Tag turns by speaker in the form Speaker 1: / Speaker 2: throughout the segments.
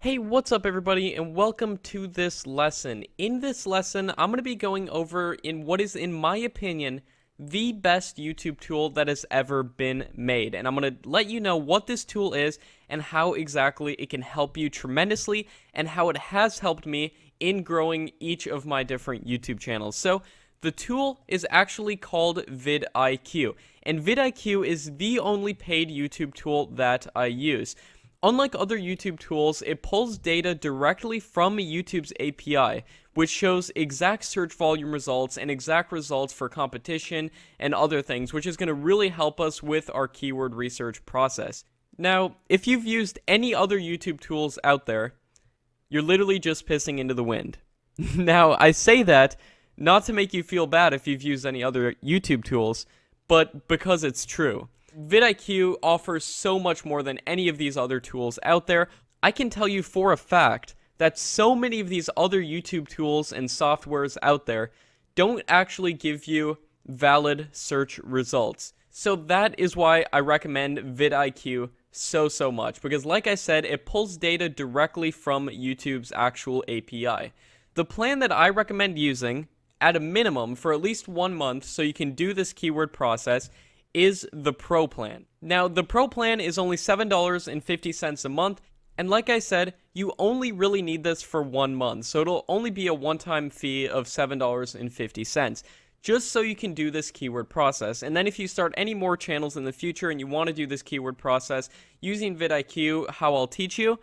Speaker 1: Hey, what's up everybody, and welcome to this lesson. In this lesson, I'm going to be going over in what is, in my opinion, the best YouTube tool that has ever been made. And I'm going to let you know what this tool is and how exactly it can help you tremendously and how it has helped me in growing each of my different YouTube channels. So, the tool is actually called vidiq, and vidiq is the only paid YouTube tool that I use. Unlike other YouTube tools, it pulls data directly from YouTube's API, which shows exact search volume results and exact results for competition and other things, which is going to really help us with our keyword research process. Now, if you've used any other YouTube tools out there, you're literally just pissing into the wind. Now, I say that not to make you feel bad if you've used any other YouTube tools, but because it's true. vidiq offers so much more than any of these other tools out there. I can tell you for a fact that so many of these other YouTube tools and softwares out there don't actually give you valid search results. So that is why I recommend vidiq so much, because like I said, it pulls data directly from YouTube's actual API. The plan that I recommend using, at a minimum for at least 1 month so you can do this keyword process, is the Pro plan. Now, the Pro plan is only $7.50 a month, and like I said, you only really need this for 1 month, so it'll only be a one-time fee of $7.50, just so you can do this keyword process. And then if you start any more channels in the future and you want to do this keyword process using vidiq, how I'll teach you,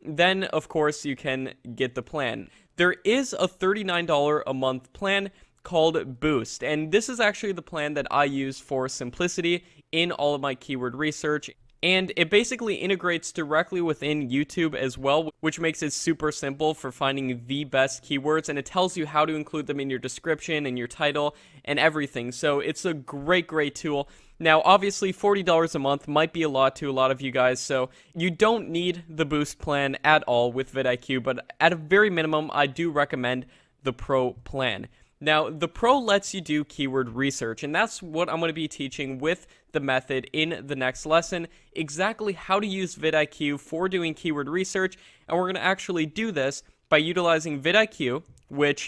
Speaker 1: then of course you can get the plan. There is a $39 a month plan called Boost, and this is actually the plan that I use for simplicity in all of my keyword research, and it basically integrates directly within YouTube as well, which makes it super simple for finding the best keywords, and it tells you how to include them in your description and your title and everything. So it's a great tool. Now, obviously, $40 a month might be a lot to a lot of you guys, so you don't need the Boost plan at all with vidiq, but at a very minimum, I do recommend the Pro plan. Now, the Pro lets you do keyword research, and that's what I'm going to be teaching with the method in the next lesson, exactly how to use vidiq for doing keyword research, and we're going to actually do this by utilizing vidiq,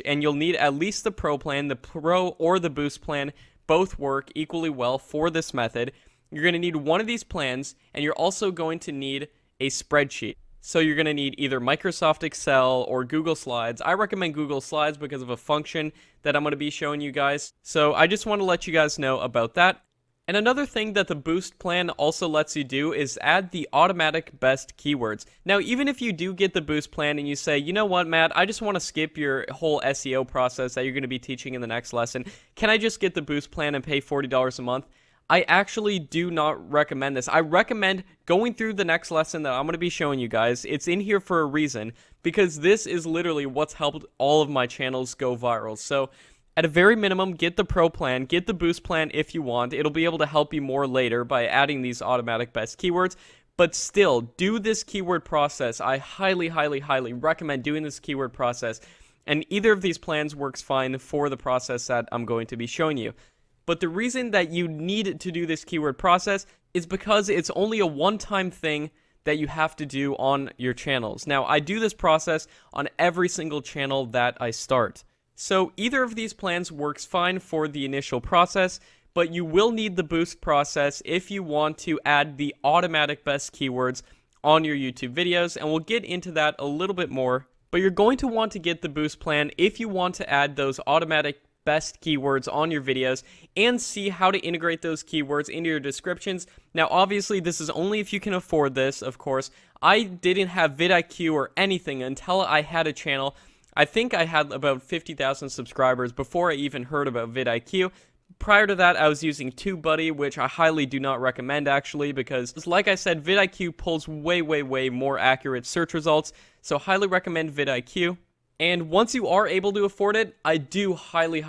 Speaker 1: and you'll need at least the Pro plan. The Pro or the Boost plan both work equally well for this method. You're going to need one of these plans, and you're also going to need a spreadsheet. So you're going to need either Microsoft Excel or Google Slides. I recommend Google Slides because of a function that I'm going to be showing you guys. So I just want to let you guys know about that. And another thing that the Boost plan also lets you do is add the automatic best keywords. Now, even if you do get the Boost plan and you say, you know what, Matt, I just want to skip your whole SEO process that you're going to be teaching in the next lesson. Can I just get the Boost plan and pay $40 a month? I actually do not recommend this. I recommend going through the next lesson that I'm going to be showing you guys. It's in here for a reason, because this is literally what's helped all of my channels go viral. So, at a very minimum, get the Pro plan, get the Boost plan if you want. It'll be able to help you more later by adding these automatic best keywords. But still, do this keyword process. I highly recommend doing this keyword process. And either of these plans works fine for the process that I'm going to be showing you. But the reason that you need to do this keyword process is because it's only a one-time thing that you have to do on your channels. Now, I do this process on every single channel that I start. So either of these plans works fine for the initial process, but you will need the Boost process if you want to add the automatic best keywords on your YouTube videos, and we'll get into that a little bit more. But you're going to want to get the Boost plan if you want to add those automatic best keywords on your videos and see how to integrate those keywords into your descriptions. Now, obviously, this is only if you can afford this, of course. I didn't have vidiq or anything until I had a channel. I think I had about 50,000 subscribers before I even heard about vidiq. Prior to that, I was using TubeBuddy, which I highly do not recommend, actually, because, like I said, vidiq pulls way more accurate search results, so highly recommend vidiq. And once you are able to afford it, I do highly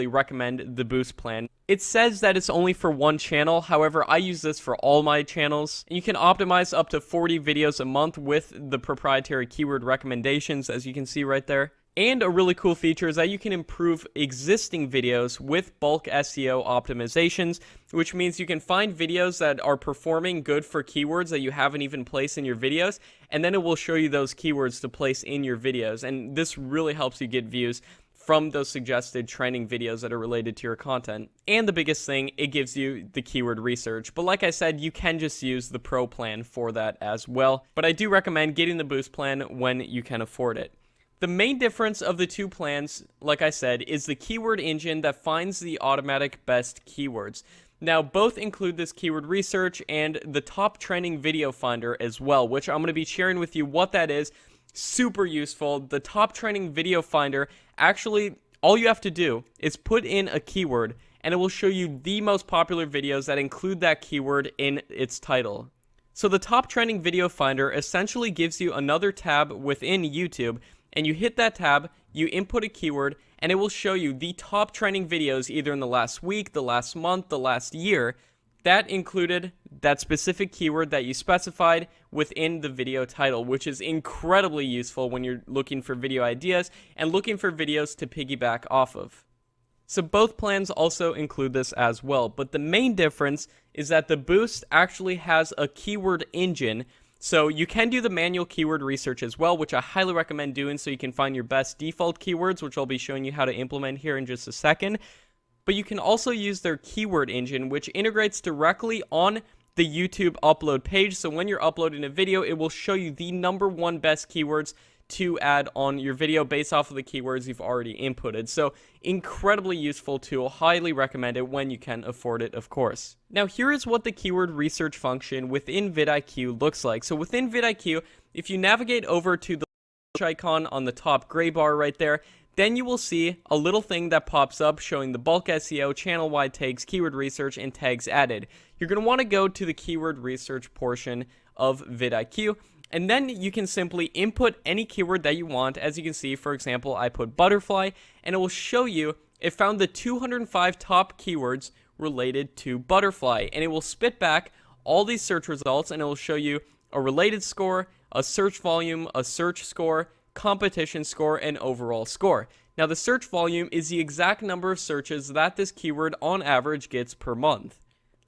Speaker 1: recommend the Boost plan. It says that it's only for one channel, however, I use this for all my channels. You can optimize up to 40 videos a month with the proprietary keyword recommendations, as you can see right there. And a really cool feature is that you can improve existing videos with bulk SEO optimizations, which means you can find videos that are performing good for keywords that you haven't even placed in your videos, and then it will show you those keywords to place in your videos. And this really helps you get views from those suggested trending videos that are related to your content. And the biggest thing, it gives you the keyword research. But like I said, you can just use the Pro plan for that as well. But I do recommend getting the Boost plan when you can afford it. The main difference of the two plans, like I said, is the keyword engine that finds the automatic best keywords. Now, both include this keyword research and the top trending video finder as well, which I'm going to be sharing with you what that is. Super useful. The top trending video finder, actually, all you have to do is put in a keyword, and it will show you the most popular videos that include that keyword in its title. So the top trending video finder essentially gives you another tab within YouTube, and you hit that tab, you input a keyword, and it will show you the top trending videos either in the last week, the last month, the last year, that included that specific keyword that you specified within the video title, which is incredibly useful when you're looking for video ideas and looking for videos to piggyback off of. So both plans also include this as well, but the main difference is that the Boost actually has a keyword engine. So you can do the manual keyword research as well, which I highly recommend doing so you can find your best default keywords, which I'll be showing you how to implement here in just a second. But you can also use their keyword engine, which integrates directly on the YouTube upload page. So when you're uploading a video, it will show you the #1 best keywords to add on your video based off of the keywords you've already inputted. So incredibly useful tool, highly recommend it when you can afford it, of course. Now here is what the keyword research function within vidIQ looks like. So within vidIQ, if you navigate over to the icon on the top gray bar right there, then you will see a little thing that pops up showing the bulk SEO, channel-wide tags, keyword research, and tags added. You're going to want to go to the keyword research portion of vidIQ, and then you can simply input any keyword that you want. As you can see, for example, I put butterfly, and it will show you it found the 205 top keywords related to butterfly, and it will spit back all these search results, and it will show you a related score, a search volume, a search score, competition score, and overall score. Now, the search volume is the exact number of searches that this keyword on average gets per month.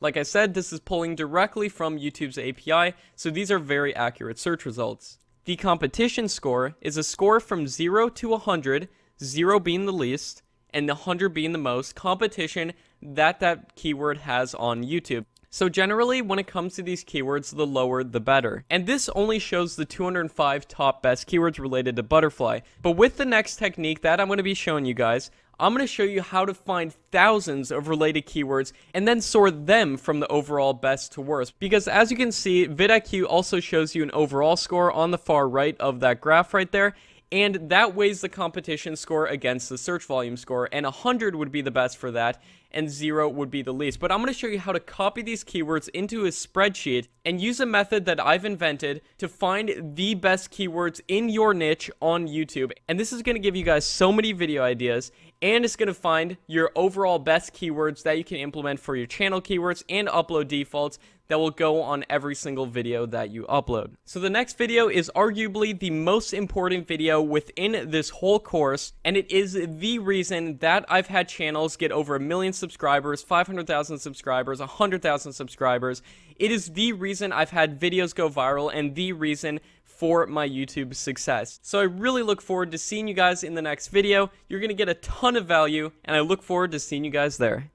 Speaker 1: Like I said, this is pulling directly from YouTube's API, so these are very accurate search results. The competition score is a score from 0 to 100, 0 being the least, and 100 being the most competition that keyword has on YouTube. So generally, when it comes to these keywords, the lower the better. And this only shows the 205 top best keywords related to butterfly. But with the next technique that I'm going to be showing you guys, I'm going to show you how to find thousands of related keywords and then sort them from the overall best to worst. Because as you can see, vidIQ also shows you an overall score on the far right of that graph right there. And that weighs the competition score against the search volume score, and 100 would be the best for that, and 0 would be the least. But I'm going to show you how to copy these keywords into a spreadsheet and use a method that I've invented to find the best keywords in your niche on YouTube. And this is going to give you guys so many video ideas, and it's going to find your overall best keywords that you can implement for your channel keywords and upload defaults that will go on every single video that you upload. So the next video is arguably the most important video within this whole course, and it is the reason that I've had channels get over 1 million subscribers, 500,000 subscribers, 100,000 subscribers. It is the reason I've had videos go viral and the reason for my YouTube success. So I really look forward to seeing you guys in the next video. You're going to get a ton of value, and I look forward to seeing you guys there.